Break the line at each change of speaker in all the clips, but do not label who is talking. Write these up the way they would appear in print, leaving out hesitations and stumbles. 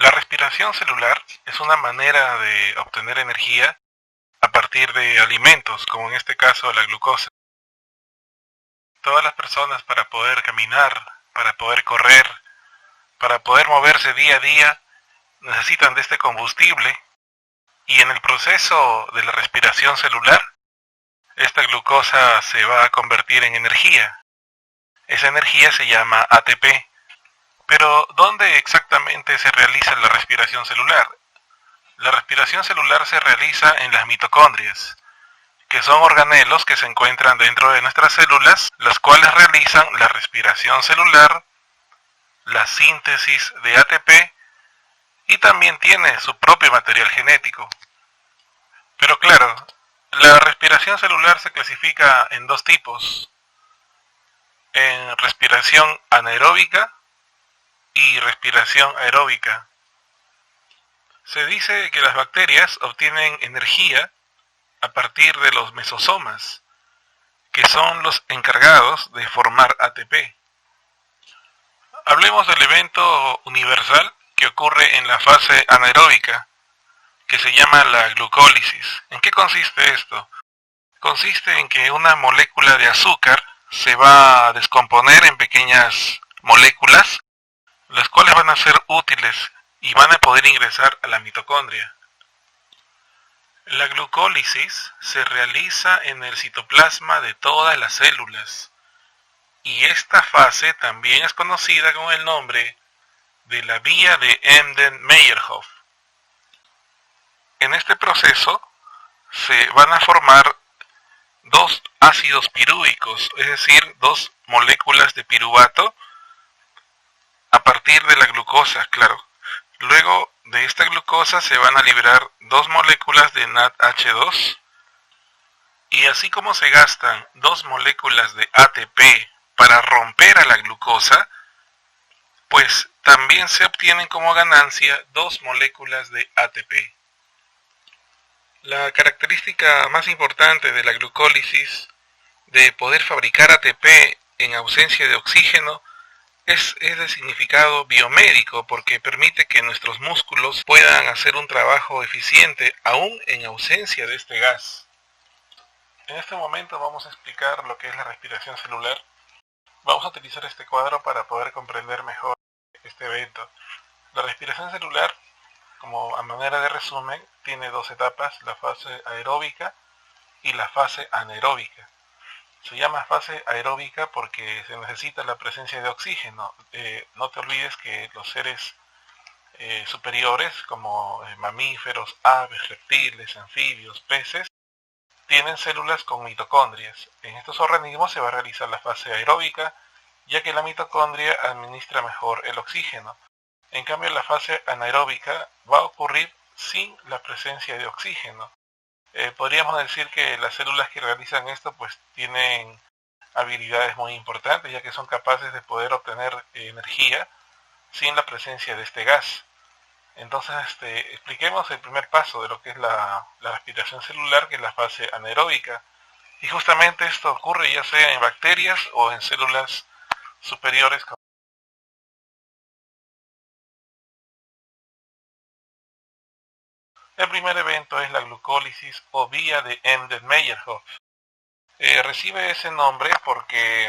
La respiración celular es una manera de obtener energía a partir de alimentos, como en este caso la glucosa. Todas las personas, para poder caminar, para poder correr, para poder moverse día a día, necesitan de este combustible, y en el proceso de la respiración celular, esta glucosa se va a convertir en energía. Esa energía se llama ATP. Pero, ¿dónde exactamente se realiza la respiración celular? La respiración celular se realiza en las mitocondrias, que son organelos que se encuentran dentro de nuestras células, las cuales realizan la respiración celular, la síntesis de ATP y también tiene su propio material genético. Pero claro, la respiración celular se clasifica en dos tipos: en respiración anaeróbica y respiración aeróbica. Se dice que las bacterias obtienen energía a partir de los mesosomas, que son los encargados de formar ATP. Hablemos del evento universal que ocurre en la fase anaeróbica, que se llama la glucólisis. ¿En qué consiste esto? Consiste en que una molécula de azúcar se va a descomponer en pequeñas moléculas, las cuales van a ser útiles y van a poder ingresar a la mitocondria. La glucólisis se realiza en el citoplasma de todas las células, y esta fase también es conocida con el nombre de la vía de Embden-Meyerhof. En este proceso se van a formar dos ácidos pirúvicos, es decir, dos moléculas de piruvato a partir de la glucosa, claro. Luego de esta glucosa se van a liberar dos moléculas de NADH2, y así como se gastan dos moléculas de ATP para romper a la glucosa, pues también se obtienen como ganancia dos moléculas de ATP. La característica más importante de la glucólisis, de poder fabricar ATP en ausencia de oxígeno, es de significado biomédico, porque permite que nuestros músculos puedan hacer un trabajo eficiente aún en ausencia de este gas. En este momento vamos a explicar lo que es la respiración celular. Vamos a utilizar este cuadro para poder comprender mejor este evento. La respiración celular, como a manera de resumen, tiene dos etapas: la fase aeróbica y la fase anaeróbica. Se llama fase aeróbica porque se necesita la presencia de oxígeno. No te olvides que los seres superiores, como mamíferos, aves, reptiles, anfibios, peces, tienen células con mitocondrias. En estos organismos se va a realizar la fase aeróbica, ya que la mitocondria administra mejor el oxígeno. En cambio, la fase anaeróbica va a ocurrir sin la presencia de oxígeno. Podríamos decir que las células que realizan esto pues tienen habilidades muy importantes, ya que son capaces de poder obtener energía sin la presencia de este gas. Entonces expliquemos el primer paso de lo que es la respiración celular, que es la fase anaeróbica. Y justamente esto ocurre ya sea en bacterias o en células superiores. El primer evento es la glucólisis o vía de Embden-Meyerhof. Recibe ese nombre porque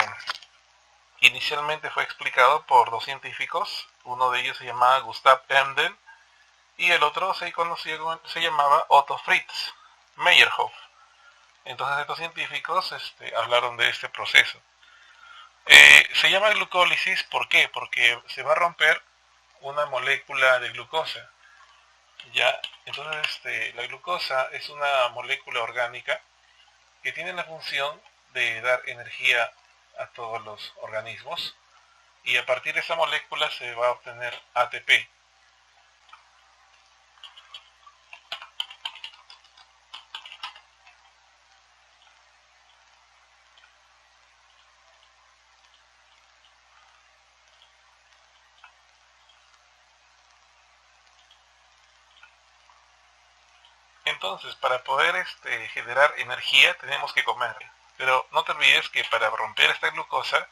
inicialmente fue explicado por dos científicos. Uno de ellos se llamaba Gustav Embden y el otro se llamaba Otto Fritz Meyerhof. Entonces estos científicos hablaron de este proceso. Se llama glucólisis, ¿por qué? Porque se va a romper una molécula de glucosa. Ya, entonces la glucosa es una molécula orgánica que tiene la función de dar energía a todos los organismos, y a partir de esa molécula se va a obtener ATP. Entonces, para poder generar energía tenemos que comer. Pero no te olvides que para romper esta glucosa,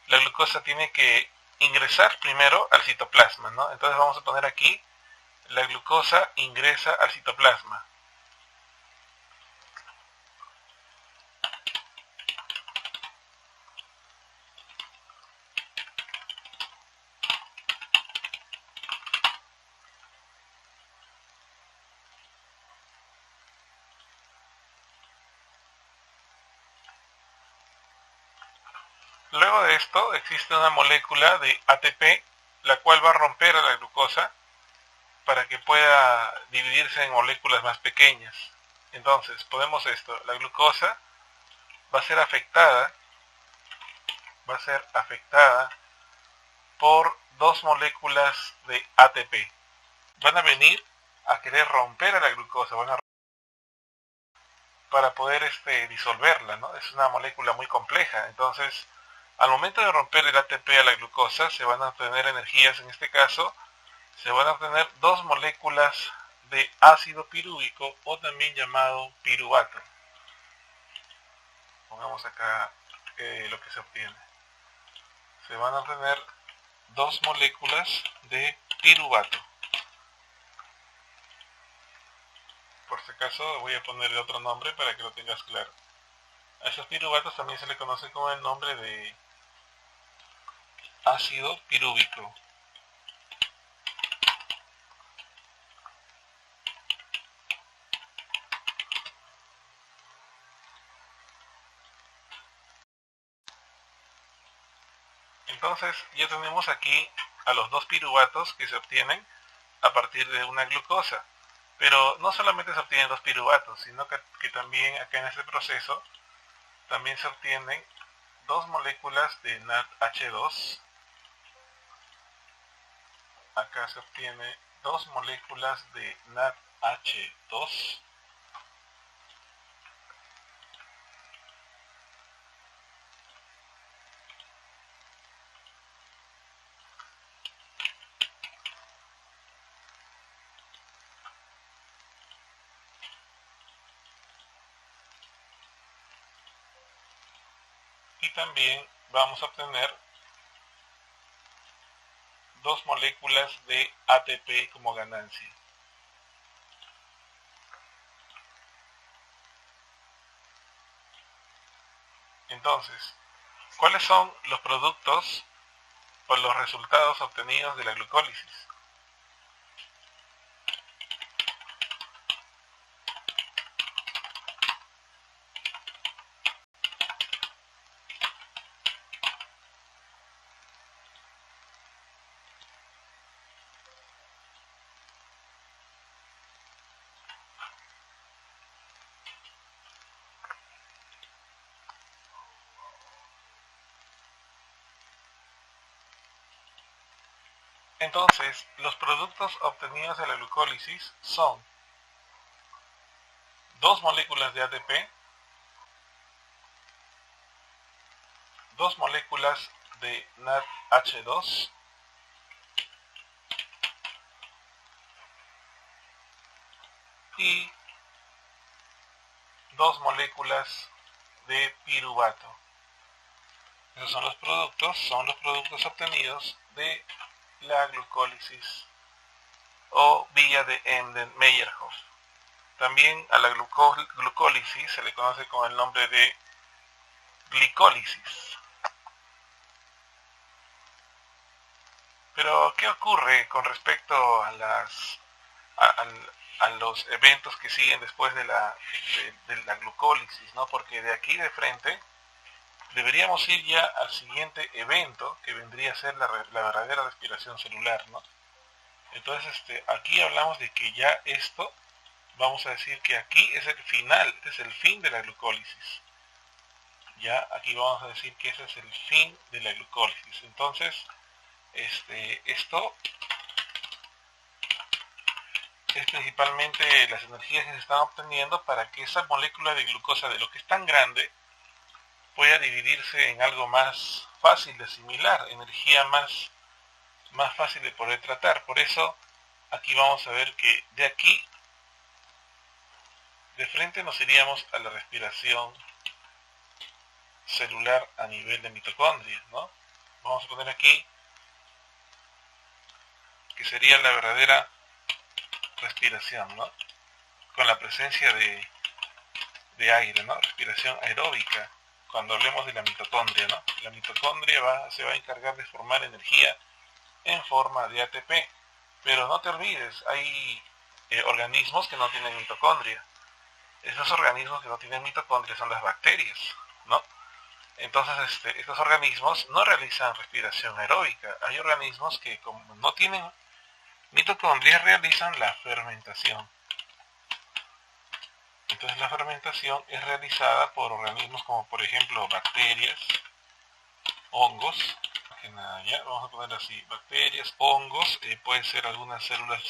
la glucosa tiene que ingresar primero al citoplasma, ¿no? Entonces vamos a poner aquí la glucosa ingresa al citoplasma. Luego de esto existe una molécula de ATP, la cual va a romper a la glucosa para que pueda dividirse en moléculas más pequeñas. Entonces, podemos esto, la glucosa va a ser afectada por dos moléculas de ATP. Van a venir a querer romper a la glucosa, para poder disolverla, ¿no? Es una molécula muy compleja, entonces al momento de romper el ATP a la glucosa se van a obtener energías, en este caso se van a obtener dos moléculas de ácido pirúvico o también llamado piruvato. Pongamos acá lo que se obtiene. Se van a obtener dos moléculas de piruvato. Por si acaso voy a ponerle otro nombre para que lo tengas claro. A esos piruvatos también se le conoce con el nombre de ácido pirúvico. Entonces ya tenemos aquí a los dos piruvatos que se obtienen a partir de una glucosa. Pero no solamente se obtienen dos piruvatos, sino que también acá en este proceso también se obtienen dos moléculas de NADH2. Acá se obtiene dos moléculas de NADH2. Y también vamos a obtener dos moléculas de ATP como ganancia. Entonces, ¿cuáles son los productos o los resultados obtenidos de la glucólisis? Entonces, los productos obtenidos de la glucólisis son dos moléculas de ATP, dos moléculas de NADH2 y dos moléculas de piruvato. Esos son los productos obtenidos de la glucólisis o vía de Embden-Meyerhof. También a la glucólisis se le conoce con el nombre de glicólisis. Pero, ¿qué ocurre con respecto a los eventos que siguen después de la glucólisis, ¿no? Porque de aquí de frente deberíamos ir ya al siguiente evento, que vendría a ser la verdadera respiración celular, ¿no? Entonces, aquí hablamos de que ya esto, vamos a decir que aquí es el final, este es el fin de la glucólisis. Ya aquí vamos a decir que ese es el fin de la glucólisis. Entonces, esto es principalmente las energías que se están obteniendo para que esa molécula de glucosa, de lo que es tan grande, pueda dividirse en algo más fácil de asimilar, energía más fácil de poder tratar. Por eso aquí vamos a ver que de aquí de frente nos iríamos a la respiración celular a nivel de mitocondria, ¿no? Vamos a poner aquí que sería la verdadera respiración, ¿no? Con la presencia de aire, ¿no? Respiración aeróbica. Cuando hablemos de la mitocondria, ¿no? La mitocondria se va a encargar de formar energía en forma de ATP. Pero no te olvides, hay organismos que no tienen mitocondria. Esos organismos que no tienen mitocondria son las bacterias, ¿no? Entonces, estos organismos no realizan respiración aeróbica. Hay organismos que, como no tienen mitocondrias, realizan la fermentación. Entonces, la fermentación es realizada por organismos como, por ejemplo, bacterias, hongos. Ya, vamos a poner así: bacterias, hongos, pueden ser algunas células,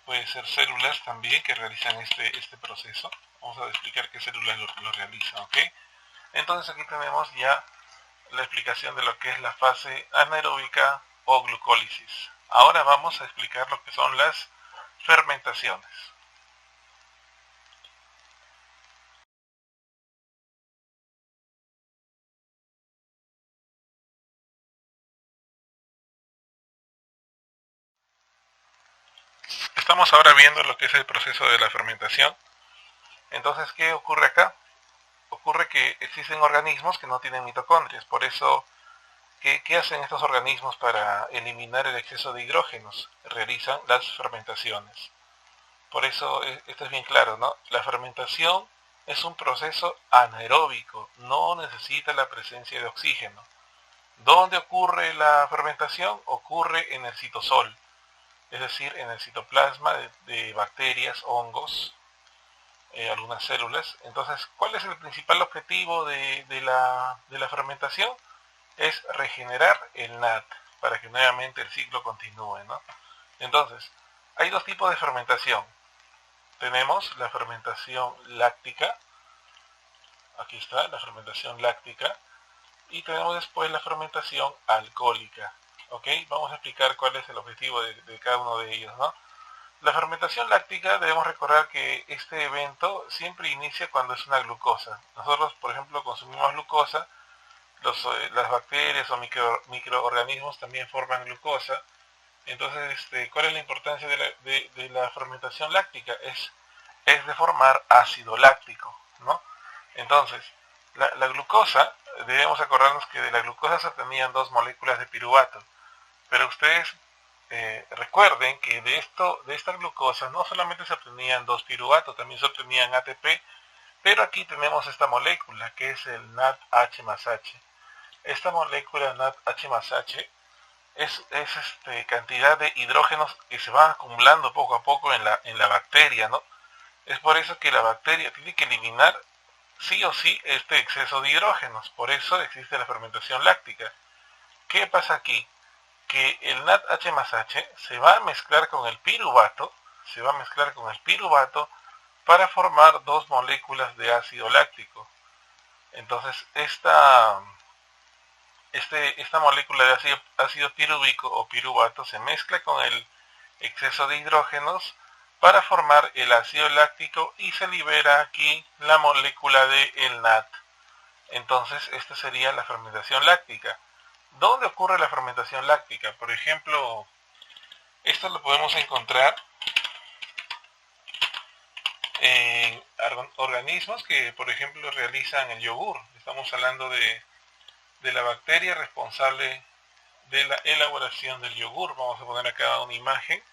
puede ser células también que realizan este proceso. Vamos a explicar qué células lo realizan, ¿ok? Entonces aquí tenemos ya la explicación de lo que es la fase anaeróbica o glucólisis. Ahora vamos a explicar lo que son las fermentaciones. Estamos ahora viendo lo que es el proceso de la fermentación. Entonces, ¿qué ocurre acá? Ocurre que existen organismos que no tienen mitocondrias. Por eso, ¿qué hacen estos organismos para eliminar el exceso de hidrógenos? Realizan las fermentaciones. Por eso, esto es bien claro, ¿no? La fermentación es un proceso anaeróbico, no necesita la presencia de oxígeno. ¿Dónde ocurre la fermentación? Ocurre en el citosol, es decir, en el citoplasma de bacterias, hongos, algunas células. Entonces, ¿cuál es el principal objetivo de la fermentación? Es regenerar el NAD para que nuevamente el ciclo continúe, ¿no? Entonces, hay dos tipos de fermentación. Tenemos la fermentación láctica, aquí está la fermentación láctica, y tenemos después la fermentación alcohólica. ¿Ok? Vamos a explicar cuál es el objetivo de cada uno de ellos, ¿no? La fermentación láctica, debemos recordar que este evento siempre inicia cuando es una glucosa. Nosotros, por ejemplo, consumimos glucosa, las bacterias o microorganismos también forman glucosa. Entonces, ¿cuál es la importancia de la fermentación láctica? Es de formar ácido láctico, ¿no? Entonces, la glucosa, debemos acordarnos que de la glucosa se obtenían dos moléculas de piruvato, pero ustedes recuerden que de esta glucosa no solamente se obtenían dos piruvatos, también se obtenían ATP, pero aquí tenemos esta molécula que es el NADH más H. Esta molécula NADH más H es cantidad de hidrógenos que se van acumulando poco a poco en la bacteria, ¿no? Es por eso que la bacteria tiene que eliminar sí o sí este exceso de hidrógenos. Por eso existe la fermentación láctica. ¿Qué pasa aquí? Que el NADH más H se va a mezclar con el piruvato, para formar dos moléculas de ácido láctico. Entonces, esta molécula de ácido pirúvico o piruvato se mezcla con el exceso de hidrógenos para formar el ácido láctico y se libera aquí la molécula del NAD. Entonces, esta sería la fermentación láctica. ¿Dónde ocurre la fermentación láctica? Por ejemplo, esto lo podemos encontrar en organismos que, por ejemplo, realizan el yogur. Estamos hablando de la bacteria responsable de la elaboración del yogur. Vamos a poner acá una imagen.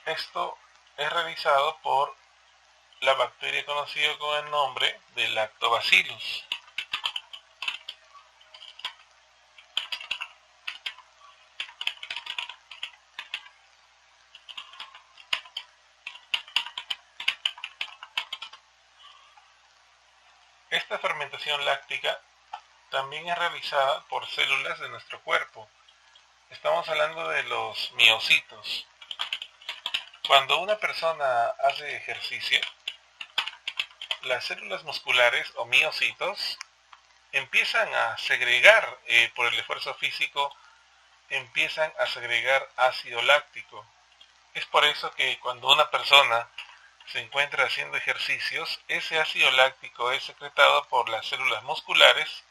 Esto es realizado por la bacteria conocida con el nombre de Lactobacillus. Esta fermentación láctica también es realizada por células de nuestro cuerpo. Estamos hablando de los miocitos. Cuando una persona hace ejercicio, las células musculares o miocitos empiezan a segregar, por el esfuerzo físico, empiezan a segregar ácido láctico. Es por eso que cuando una persona se encuentra haciendo ejercicios, ese ácido láctico es secretado por las células musculares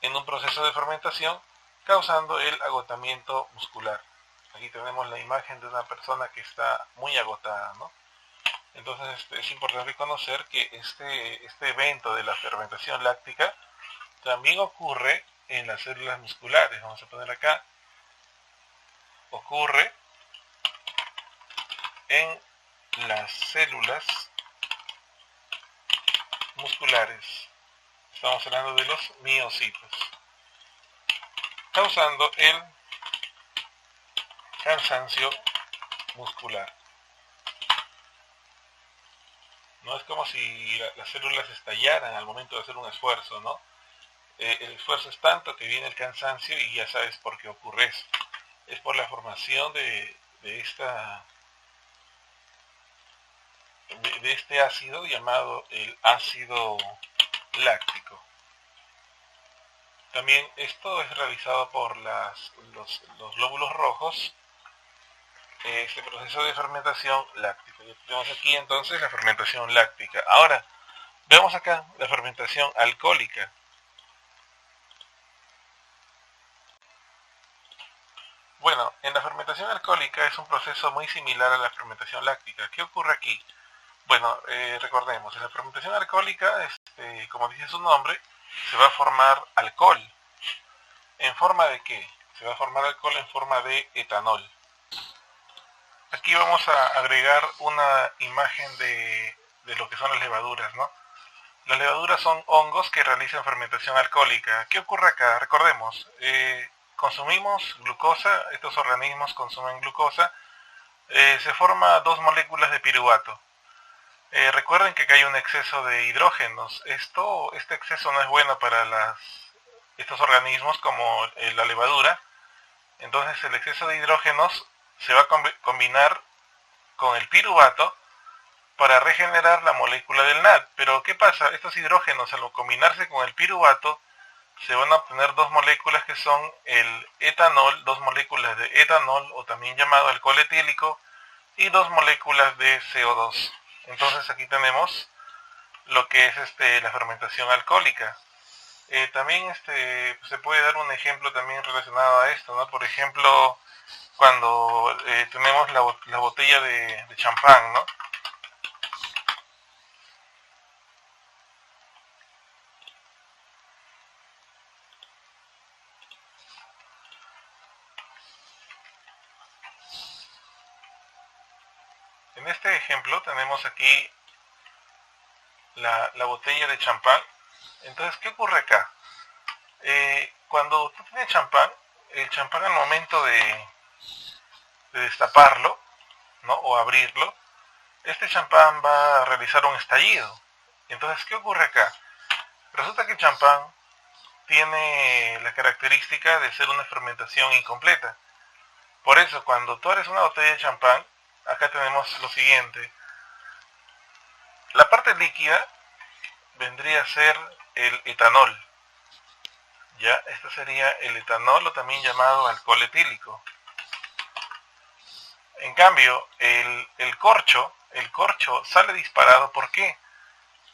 en un proceso de fermentación, causando el agotamiento muscular. Aquí tenemos la imagen de una persona que está muy agotada, ¿no? Entonces es importante conocer que este evento de la fermentación láctica también ocurre en las células musculares. Vamos a poner acá, ocurre en las células musculares. Estamos hablando de los miocitos, causando el cansancio muscular. No es como si las células estallaran al momento de hacer un esfuerzo, ¿no? El esfuerzo es tanto que viene el cansancio y ya sabes por qué ocurre eso. Es por la formación de este ácido llamado el ácido láctico. También esto es realizado por los glóbulos rojos, este proceso de fermentación láctica. Ya tenemos aquí entonces la fermentación láctica. Ahora, veamos acá la fermentación alcohólica. Bueno, en la fermentación alcohólica es un proceso muy similar a la fermentación láctica. ¿Qué ocurre aquí? Bueno, recordemos, en la fermentación alcohólica, como dice su nombre, se va a formar alcohol. ¿En forma de qué? Se va a formar alcohol en forma de etanol. Aquí vamos a agregar una imagen de lo que son las levaduras, ¿no? Las levaduras son hongos que realizan fermentación alcohólica. ¿Qué ocurre acá? Recordemos, consumimos glucosa, estos organismos consumen glucosa, se forma dos moléculas de piruvato. Recuerden que acá hay un exceso de hidrógenos. Este exceso no es bueno para estos organismos como la levadura. Entonces el exceso de hidrógenos se va a combinar con el piruvato para regenerar la molécula del NAD. Pero ¿qué pasa? Estos hidrógenos al combinarse con el piruvato se van a obtener dos moléculas que son el etanol, dos moléculas de etanol o también llamado alcohol etílico y dos moléculas de CO2. Entonces aquí tenemos lo que es la fermentación alcohólica. También se puede dar un ejemplo también relacionado a esto, ¿no? Por ejemplo, cuando tenemos la botella de champán, ¿no? En este ejemplo tenemos aquí la botella de champán. Entonces, ¿qué ocurre acá? Cuando tú tienes champán, el champán al momento de destaparlo, ¿no? O abrirlo, este champán va a realizar un estallido. Entonces, ¿qué ocurre acá? Resulta que el champán tiene la característica de ser una fermentación incompleta. Por eso, cuando tú abres una botella de champán, acá tenemos lo siguiente. La parte líquida vendría a ser el etanol. Ya, este sería el etanol o también llamado alcohol etílico. En cambio, el corcho sale disparado. ¿Por qué?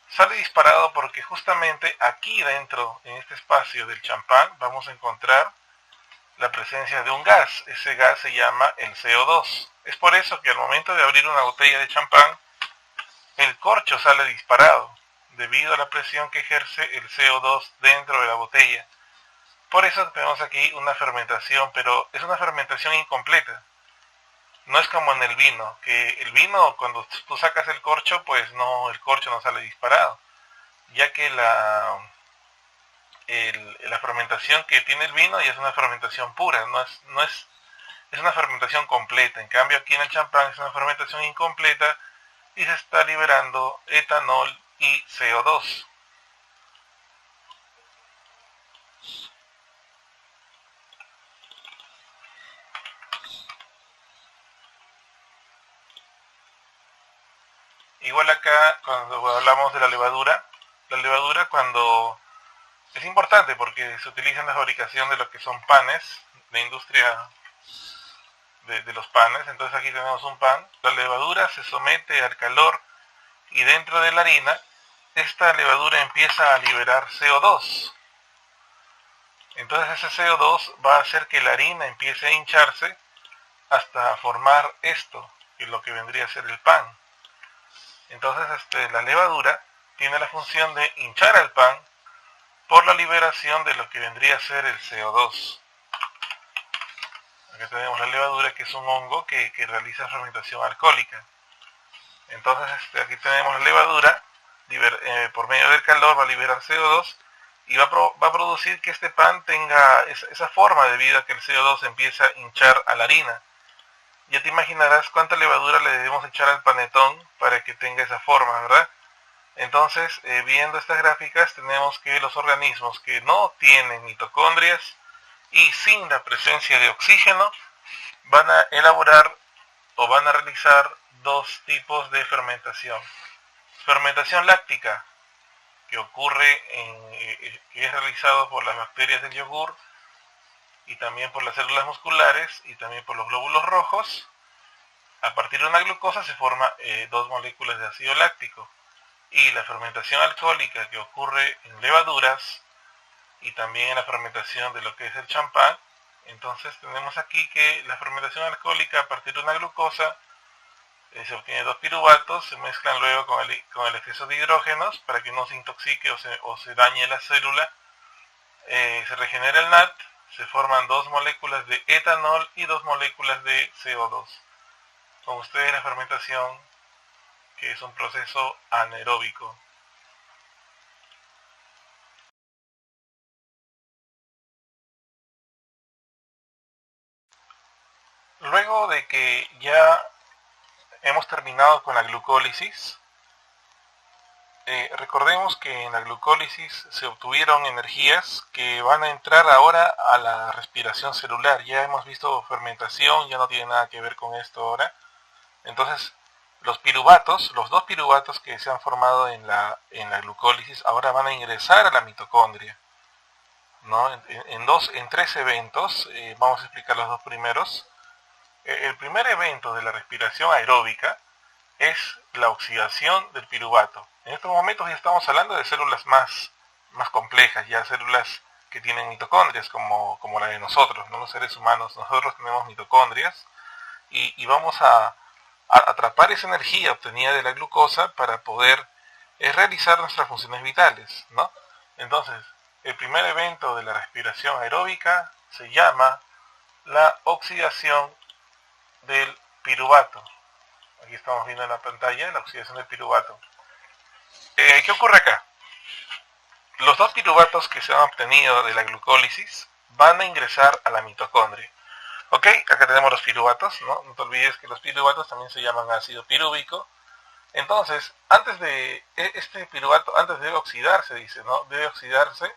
Sale disparado porque justamente aquí dentro, en este espacio del champán, vamos a encontrar la presencia de un gas. Ese gas se llama el CO2. Es por eso que al momento de abrir una botella de champán, el corcho sale disparado, debido a la presión que ejerce el CO2 dentro de la botella. Por eso tenemos aquí una fermentación, pero es una fermentación incompleta. No es como en el vino, que el vino cuando tú sacas el corcho, pues no, el corcho no sale disparado, ya que la fermentación que tiene el vino ya es una fermentación pura, es una fermentación completa. En cambio aquí en el champán es una fermentación incompleta y se está liberando etanol y CO2. Igual acá cuando hablamos de la levadura cuando es importante porque se utiliza en la fabricación de lo que son panes, la industria de los panes. Entonces aquí tenemos un pan, la levadura se somete al calor y dentro de la harina esta levadura empieza a liberar CO2. Entonces ese CO2 va a hacer que la harina empiece a hincharse hasta formar esto, que es lo que vendría a ser el pan. Entonces la levadura tiene la función de hinchar al pan por la liberación de lo que vendría a ser el CO2. Aquí tenemos la levadura, que es un hongo que realiza fermentación alcohólica. Entonces aquí tenemos la levadura, por medio del calor va a liberar CO2 y va a producir que este pan tenga esa forma debido a que el CO2 empieza a hinchar a la harina. Ya te imaginarás cuánta levadura le debemos echar al panetón para que tenga esa forma, ¿verdad? Entonces, viendo estas gráficas, tenemos que los organismos que no tienen mitocondrias y sin la presencia de oxígeno van a elaborar o van a realizar dos tipos de fermentación. Fermentación láctica, que ocurre que es realizado por las bacterias del yogur y también por las células musculares y también por los glóbulos rojos. A partir de una glucosa se forman dos moléculas de ácido láctico. Y la fermentación alcohólica, que ocurre en levaduras y también en la fermentación de lo que es el champán. Entonces tenemos aquí que la fermentación alcohólica, a partir de una glucosa, se obtiene dos piruvatos, se mezclan luego con el exceso de hidrógenos para que no se intoxique o se dañe la célula. Se regenera el NAT, se forman dos moléculas de etanol y dos moléculas de CO2. Con ustedes la fermentación, que es un proceso anaeróbico. Luego de que ya hemos terminado con la glucólisis, recordemos que en la glucólisis se obtuvieron energías que van a entrar ahora a la respiración celular. Ya hemos visto fermentación, ya no tiene nada que ver con esto ahora. Entonces, los dos piruvatos que se han formado en la glucólisis ahora van a ingresar a la mitocondria, ¿no? En tres eventos, vamos a explicar los dos primeros. El primer evento de la respiración aeróbica es la oxidación del piruvato. En estos momentos ya estamos hablando de células más complejas, ya células que tienen mitocondrias como la de nosotros, ¿no? Los seres humanos, nosotros tenemos mitocondrias y vamos a atrapar esa energía obtenida de la glucosa para poder realizar nuestras funciones vitales, ¿no? Entonces, el primer evento de la respiración aeróbica se llama la oxidación del piruvato. Aquí estamos viendo en la pantalla la oxidación del piruvato. ¿Qué ocurre acá? Los dos piruvatos que se han obtenido de la glucólisis van a ingresar a la mitocondria. Ok, acá tenemos los piruvatos, ¿no? No te olvides que los piruvatos también se llaman ácido pirúvico. Entonces, antes de este piruvato, antes debe oxidarse, dice, ¿no? Debe oxidarse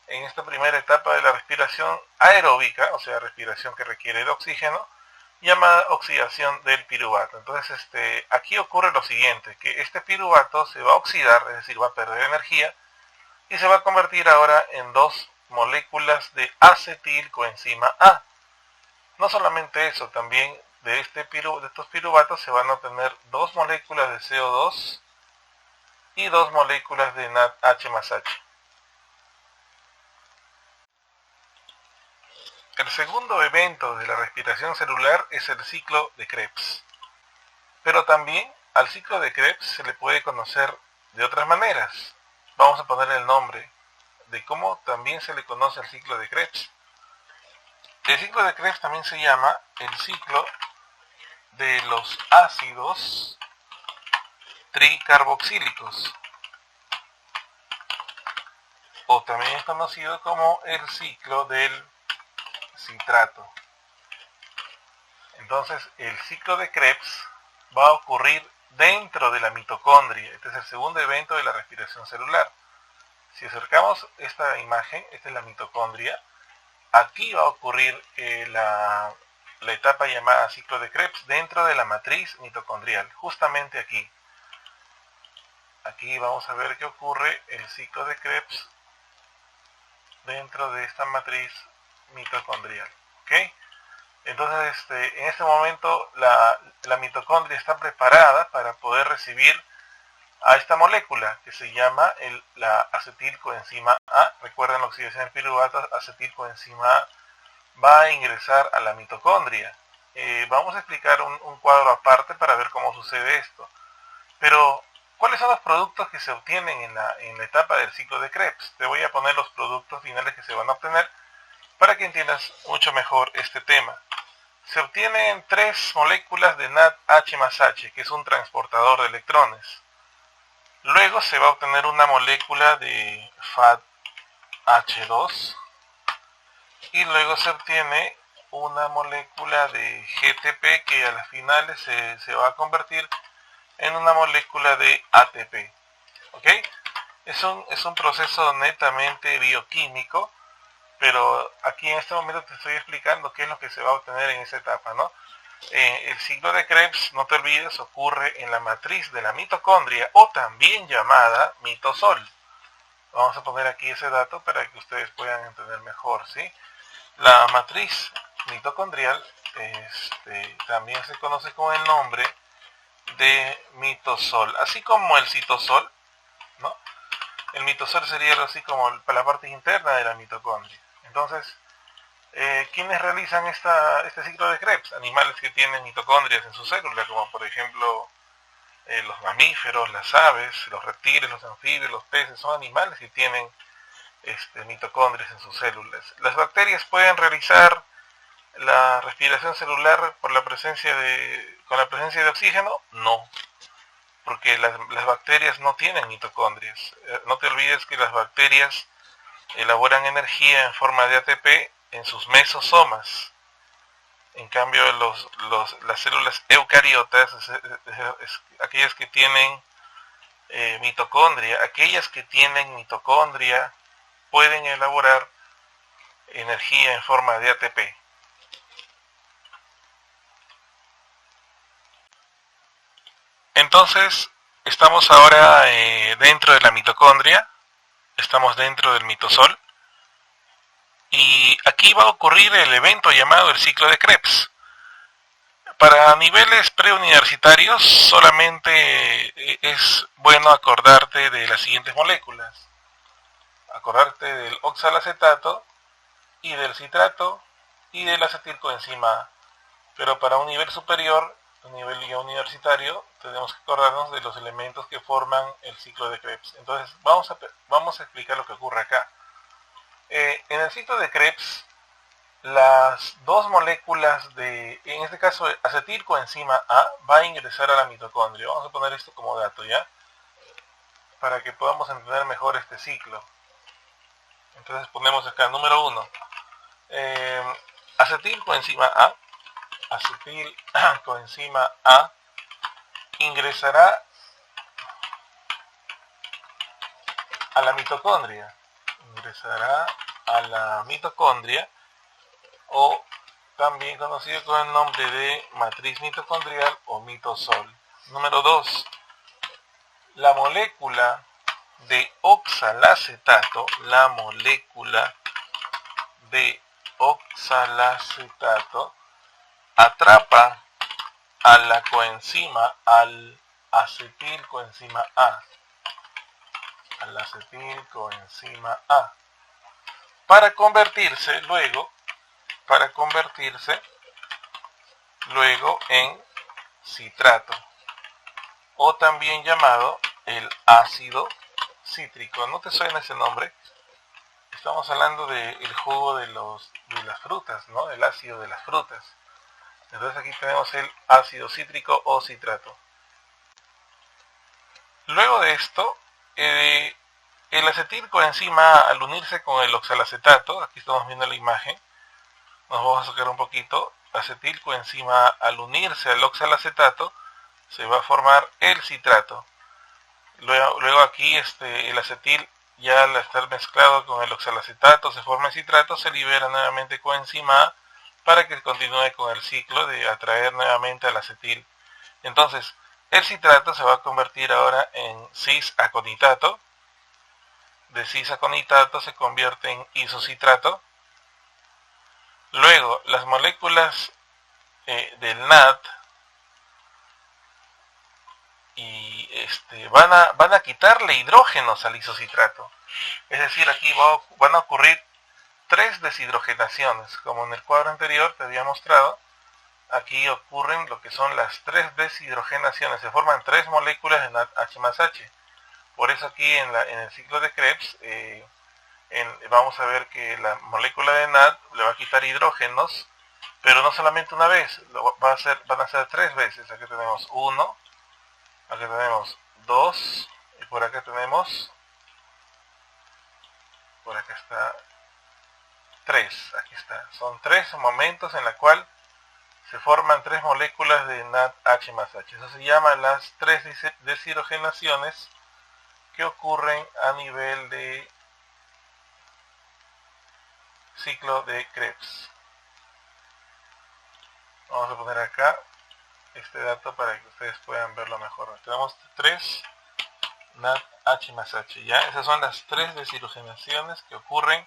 en esta primera etapa de la respiración aeróbica, o sea, respiración que requiere de oxígeno, llamada oxidación del piruvato. Entonces, aquí ocurre lo siguiente, que este piruvato se va a oxidar, es decir, va a perder energía, y se va a convertir ahora en dos moléculas de acetilcoenzima A. No solamente eso, también de estos piruvatos se van a obtener dos moléculas de CO2 y dos moléculas de NADH+H. El segundo evento de la respiración celular es el ciclo de Krebs. Pero también al ciclo de Krebs se le puede conocer de otras maneras. Vamos a poner el nombre de cómo también se le conoce al ciclo de Krebs. El ciclo de Krebs también se llama el ciclo de los ácidos tricarboxílicos, o también es conocido como el ciclo del citrato. Entonces, el ciclo de Krebs va a ocurrir dentro de la mitocondria. Este es el segundo evento de la respiración celular. Si acercamos esta imagen, esta es la mitocondria. Aquí va a ocurrir la etapa llamada ciclo de Krebs dentro de la matriz mitocondrial, justamente aquí. Aquí vamos a ver que ocurre el ciclo de Krebs dentro de esta matriz mitocondrial. ¿Ok? Entonces, en este momento la mitocondria está preparada para poder recibir a esta molécula que se llama la acetilcoenzima A. Recuerden la oxidación del piruvato, acetilcoenzima A va a ingresar a la mitocondria. vamos a explicar un cuadro aparte para ver cómo sucede esto. Pero, ¿cuáles son los productos que se obtienen en la etapa del ciclo de Krebs? Te voy a poner los productos finales que se van a obtener para que entiendas mucho mejor este tema. Se obtienen 3 moléculas de NADH+H, que es un transportador de electrones. Luego se va a obtener una molécula de FADH2 y luego se obtiene una molécula de GTP que a las finales se va a convertir en una molécula de ATP. ¿Ok? Es un proceso netamente bioquímico, pero aquí en este momento te estoy explicando qué es lo que se va a obtener en esa etapa, ¿no? El ciclo de Krebs, no te olvides, ocurre en la matriz de la mitocondria o también llamada mitosol. Vamos a poner aquí ese dato para que ustedes puedan entender mejor, ¿sí? La matriz mitocondrial también se conoce con el nombre de mitosol, así como el citosol, ¿no? El mitosol sería algo así como la parte interna de la mitocondria. Entonces, ¿quiénes realizan este ciclo de Krebs? Animales que tienen mitocondrias en su célula, como por ejemplo los mamíferos, las aves, los reptiles, los anfibios, los peces, son animales que tienen mitocondrias en sus células. ¿Las bacterias pueden realizar la respiración celular con la presencia de oxígeno? No, porque las bacterias no tienen mitocondrias. No te olvides que las bacterias elaboran energía en forma de ATP en sus mesosomas. En cambio, las células eucariotas, aquellas que tienen mitocondria, pueden elaborar energía en forma de ATP. Entonces, estamos ahora dentro de la mitocondria, estamos dentro del mitosol, y aquí va a ocurrir el evento llamado el ciclo de Krebs. Para niveles preuniversitarios solamente es bueno acordarte de las siguientes moléculas. Acordarte del oxalacetato y del citrato y del acetilcoenzima A. Pero para un nivel superior, un nivel ya universitario, tenemos que acordarnos de los elementos que forman el ciclo de Krebs. Entonces vamos a explicar lo que ocurre acá. En el ciclo de Krebs, las dos moléculas en este caso acetilcoenzima A, va a ingresar a la mitocondria. Vamos a poner esto como dato, ¿ya? Para que podamos entender mejor este ciclo. Entonces ponemos acá, número 1. Acetilcoenzima A ingresará a la mitocondria. O también conocido con el nombre de matriz mitocondrial o mitosol. Número 2. La molécula de oxalacetato, atrapa a la coenzima, al acetilcoenzima A, para convertirse luego en citrato, o también llamado el ácido cítrico. ¿No te suena ese nombre? Estamos hablando del jugo de las frutas, ¿no? El ácido de las frutas. Entonces aquí tenemos el ácido cítrico o citrato. Luego de esto, el acetilcoenzima A, al unirse con el oxalacetato, aquí estamos viendo la imagen, nos vamos a sacar un poquito, acetilcoenzima A, al unirse al oxalacetato, se va a formar el citrato. Luego aquí el acetil, ya al estar mezclado con el oxalacetato, se forma el citrato, se libera nuevamente coenzima A para que continúe con el ciclo de atraer nuevamente al acetil. Entonces, el citrato se va a convertir ahora en cis-aconitato. De cis-aconitato se convierte en isocitrato. Luego, las moléculas del NAD van a quitarle hidrógenos al isocitrato. Es decir, aquí van a ocurrir 3 deshidrogenaciones. Como en el cuadro anterior te había mostrado, aquí ocurren lo que son las 3 deshidrogenaciones, se forman 3 moléculas de NADH más H. Por eso aquí en el ciclo de Krebs vamos a ver que la molécula de NAD le va a quitar hidrógenos, pero no solamente una vez, van a ser 3 veces. Aquí tenemos 1, aquí tenemos 2, y por acá tenemos, por acá está 3, aquí está. Son 3 momentos en la cual se forman 3 moléculas de NADH más H. Eso se llama las 3 deshidrogenaciones que ocurren a nivel de ciclo de Krebs. Vamos a poner acá este dato para que ustedes puedan verlo mejor. Tenemos 3 NADH más H, ¿ya? Esas son las 3 deshidrogenaciones que ocurren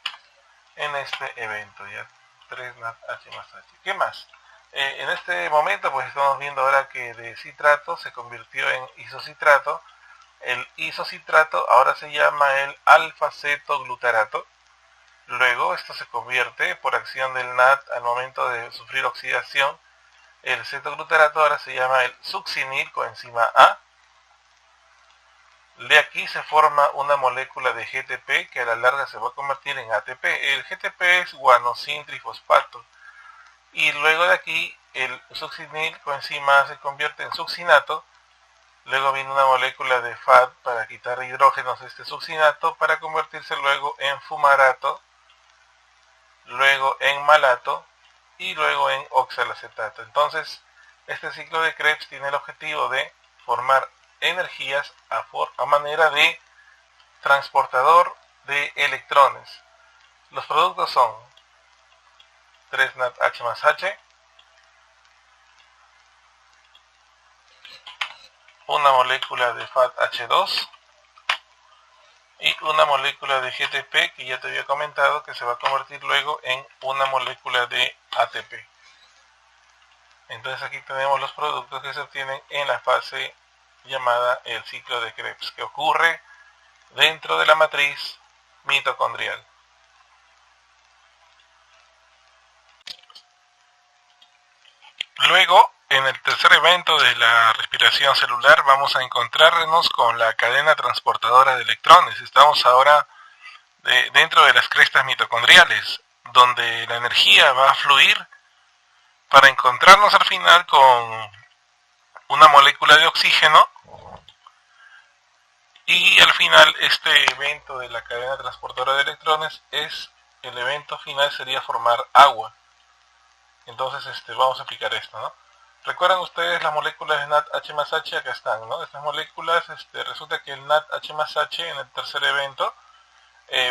en este evento, ¿ya? 3 NADH más H. ¿Qué más? En este momento pues estamos viendo ahora que de citrato se convirtió en isocitrato. El isocitrato ahora se llama el alfa-cetoglutarato. Luego esto se convierte por acción del NAD al momento de sufrir oxidación. El cetoglutarato ahora se llama el succinil coenzima A. De aquí se forma una molécula de GTP que a la larga se va a convertir en ATP. El GTP es guanosin trifosfato. Y luego de aquí el succinil coenzima A se convierte en succinato. Luego viene una molécula de FAD para quitar hidrógenos de este succinato para convertirse luego en fumarato, luego en malato y luego en oxalacetato. Entonces, este ciclo de Krebs tiene el objetivo de formar energías a manera de transportador de electrones. Los productos son 3 NADH más H, una molécula de FADH2 y una molécula de GTP que ya te había comentado que se va a convertir luego en una molécula de ATP. Entonces aquí tenemos los productos que se obtienen en la fase llamada el ciclo de Krebs, que ocurre dentro de la matriz mitocondrial. Luego, en el tercer evento de la respiración celular, vamos a encontrarnos con la cadena transportadora de electrones. Estamos ahora dentro de las crestas mitocondriales, donde la energía va a fluir para encontrarnos al final con una molécula de oxígeno, y al final este evento de la cadena transportadora de electrones el evento final sería formar agua. Entonces vamos a aplicar esto, ¿no? ¿Recuerdan ustedes las moléculas de NADH más H? Acá están, ¿no? Estas moléculas, resulta que el NADH más H en el tercer evento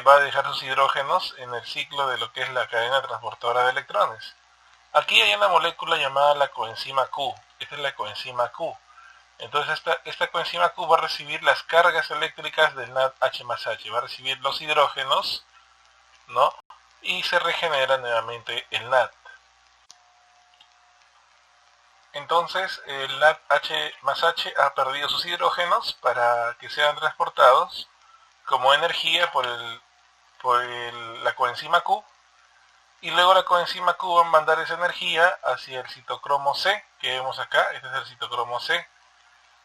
va a dejar sus hidrógenos en el ciclo de lo que es la cadena transportadora de electrones. Aquí hay una molécula llamada la coenzima Q. Esta es la coenzima Q. Entonces esta coenzima Q va a recibir las cargas eléctricas del NADH más H. Va a recibir los hidrógenos, ¿no? Y se regenera nuevamente el NAD. Entonces el NADH más H ha perdido sus hidrógenos para que sean transportados como energía por la coenzima Q, y luego la coenzima Q va a mandar esa energía hacia el citocromo C, que vemos acá. Este es el citocromo C.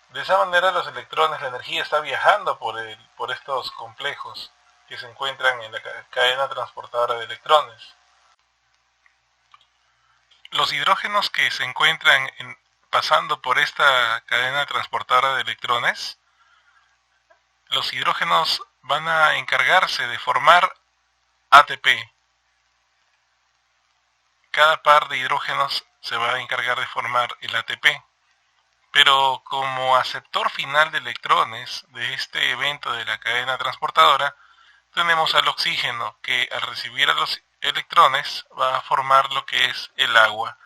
De esa manera los electrones, la energía está viajando por estos complejos que se encuentran en la cadena transportadora de electrones. Los hidrógenos que se encuentran pasando por esta cadena transportadora de electrones, los hidrógenos van a encargarse de formar ATP. Cada par de hidrógenos se va a encargar de formar el ATP. Pero como aceptor final de electrones de este evento de la cadena transportadora, tenemos al oxígeno, que al recibir a los electrones va a formar lo que es el agua.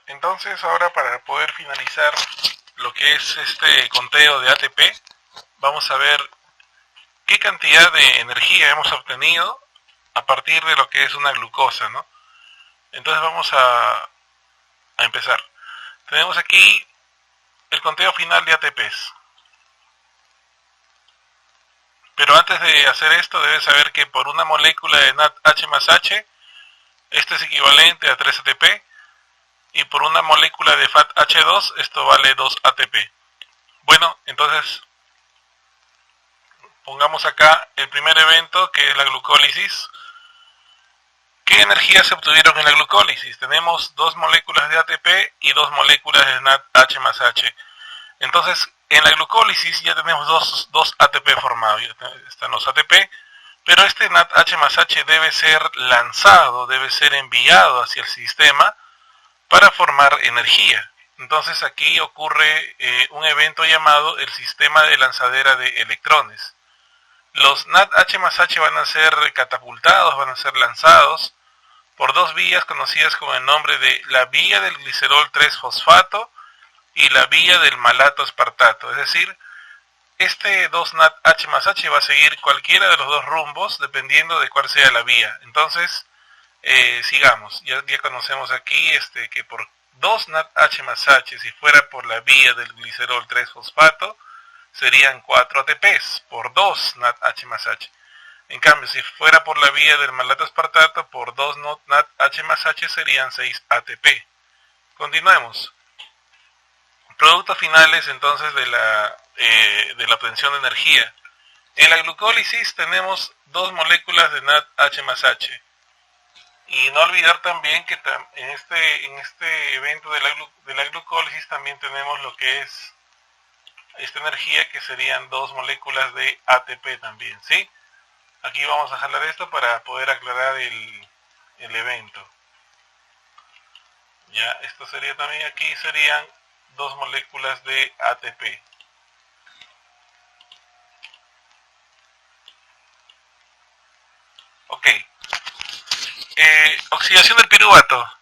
Entonces ahora, para poder finalizar lo que es este conteo de ATP, vamos a ver qué cantidad de energía hemos obtenido a partir de lo que es una glucosa, ¿no? Entonces vamos a empezar. Tenemos aquí el conteo final de ATPs. Pero antes de hacer esto debes saber que por una molécula de NADH más H, esto es equivalente a 3 ATP, y por una molécula de FADH2 esto vale 2 ATP. Bueno, entonces pongamos acá el primer evento, que es la glucólisis. ¿Qué energías se obtuvieron en la glucólisis? Tenemos 2 moléculas de ATP y 2 moléculas de NADH más H. Entonces, en la glucólisis ya tenemos dos ATP formados, ya están los ATP, pero este NADH más H debe ser lanzado, debe ser enviado hacia el sistema para formar energía. Entonces aquí ocurre un evento llamado el sistema de lanzadera de electrones. Los NADH más H van a ser catapultados, van a ser lanzados por 2 vías conocidas con el nombre de la vía del glicerol 3-fosfato y la vía del malato aspartato. Es decir, este 2 NADH más H va a seguir cualquiera de los 2 rumbos dependiendo de cuál sea la vía. Entonces, sigamos. Ya conocemos aquí que por 2 NADH más H, si fuera por la vía del glicerol 3-fosfato, serían 4 ATPs por 2 NADH más H. En cambio, si fuera por la vía del malato aspartato, por 2 NADH más H serían 6 ATP. Continuemos. Productos finales entonces de la obtención de energía. En la glucólisis tenemos 2 moléculas de NADH más H. Y no olvidar también que en este evento de la glucólisis también tenemos lo que es esta energía, que serían 2 moléculas de ATP también, ¿sí? Aquí vamos a jalar esto para poder aclarar el evento. Ya, esto sería también, aquí serían 2 moléculas de ATP. Ok. Oxidación del piruvato.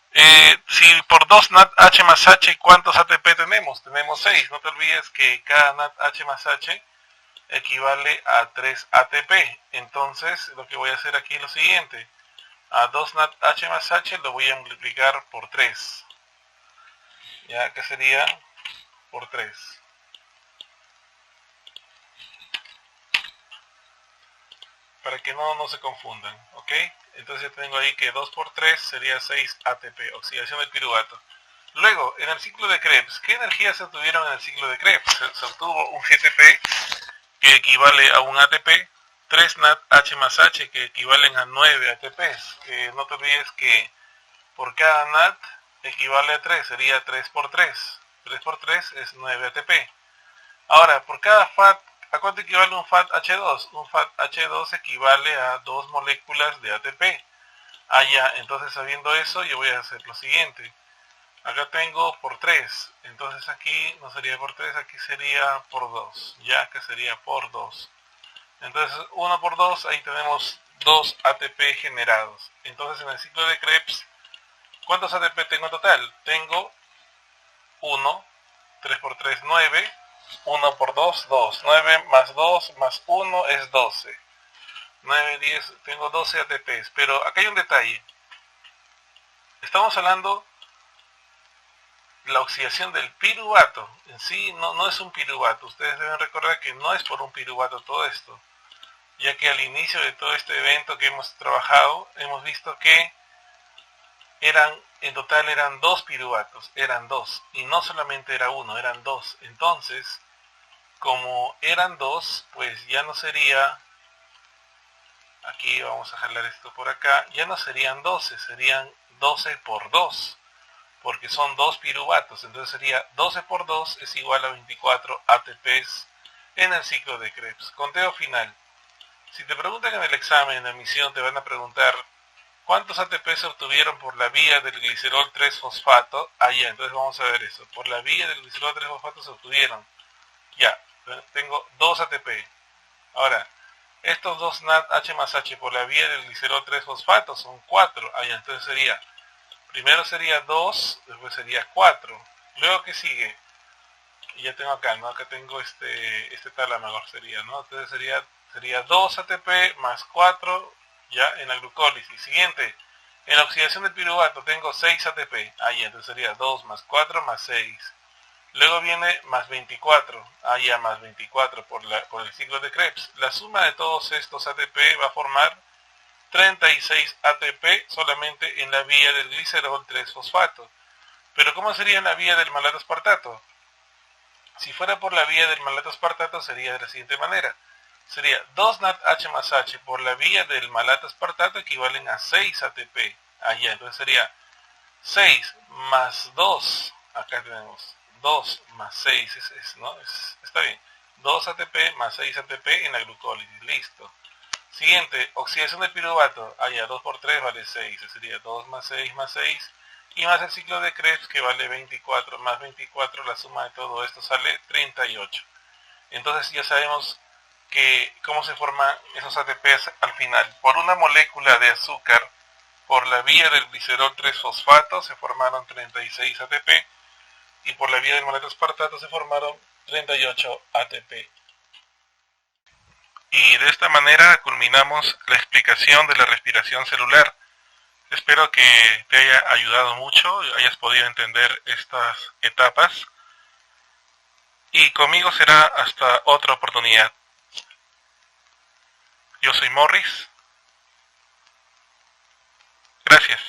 Si por 2 NADH más H, ¿cuántos ATP tenemos? Tenemos 6. No te olvides que cada NADH más H equivale a 3 ATP. Entonces, lo que voy a hacer aquí es lo siguiente. A 2 NADH más H lo voy a multiplicar por 3. Ya que sería por 3. Para que no se confundan, ¿ok? Entonces tengo ahí que 2 por 3 sería 6 ATP, oxidación del piruvato. Luego, en el ciclo de Krebs, ¿qué energía se obtuvieron en el ciclo de Krebs? Se obtuvo un GTP, que equivale a un ATP, 3 NADH más H, que equivalen a 9 ATPs. No te olvides que por cada NAD equivale a 3, sería 3 por 3. 3 por 3 es 9 ATP. Ahora, por cada FAT, ¿a cuánto equivale un FAT-H2? Un FAT-H2 equivale a 2 moléculas de ATP. Ya, entonces sabiendo eso, yo voy a hacer lo siguiente. Acá tengo por 3, entonces aquí no sería por 3, aquí sería por 2, ya que sería por 2. Entonces 1 por 2, ahí tenemos 2 ATP generados. Entonces en el ciclo de Krebs, ¿cuántos ATP tengo en total? Tengo 1, 3 por 3, 9, 1 por 2, 2. 9 más 2 más 1 es 12. 9, 10, tengo 12 ATPs. Pero acá hay un detalle. Estamos hablando de la oxidación del piruvato. En sí no es un piruvato. Ustedes deben recordar que no es por un piruvato todo esto. Ya que al inicio de todo este evento que hemos trabajado, hemos visto que en total eran 2 piruvatos, eran 2, y no solamente era 1, eran 2. Entonces, como eran 2, pues ya no sería, aquí vamos a jalar esto por acá, ya no serían 12, serían 12 por 2, porque son 2 piruvatos, entonces sería 12 por 2 es igual a 24 ATPs en el ciclo de Krebs. Conteo final. Si te preguntan en el examen de admisión, te van a preguntar ¿cuántos ATP se obtuvieron por la vía del glicerol 3-fosfato? Ya, entonces vamos a ver eso. Por la vía del glicerol 3-fosfato se obtuvieron. Ya, tengo 2 ATP. Ahora, estos 2 NADH más H por la vía del glicerol 3-fosfato son 4. Ya, entonces sería, primero sería 2, después sería 4. Luego, ¿qué sigue? Y ya tengo acá, ¿no? Acá tengo este tálamo sería, ¿no? Entonces sería 2 ATP más 4 ya en la glucólisis. Siguiente, en la oxidación del piruvato tengo 6 ATP. Ya, entonces sería 2 más 4 más 6. Luego viene más 24, ya más 24 por el ciclo de Krebs. La suma de todos estos ATP va a formar 36 ATP solamente en la vía del glicerol 3-fosfato. Pero ¿cómo sería en la vía del malato aspartato? Si fuera por la vía del malato aspartato sería de la siguiente manera. Sería 2 NADH más H por la vía del malato aspartato equivalen a 6 ATP. Allá, entonces sería 6 más 2. Acá tenemos 2 más 6. Está bien. 2 ATP más 6 ATP en la glucólisis. Listo. Siguiente, oxidación de piruvato. Allá, 2 por 3 vale 6. Sería 2 más 6 más 6. Y más el ciclo de Krebs que vale 24. Más 24, la suma de todo esto sale 38. Entonces ya sabemos que cómo se forman esos ATPs al final. Por una molécula de azúcar, por la vía del glicerol 3-fosfato se formaron 36 ATP y por la vía del malato aspartato se formaron 38 ATP. Y de esta manera culminamos la explicación de la respiración celular. Espero que te haya ayudado mucho y hayas podido entender estas etapas. Y conmigo será hasta otra oportunidad. Yo soy Morris. Gracias.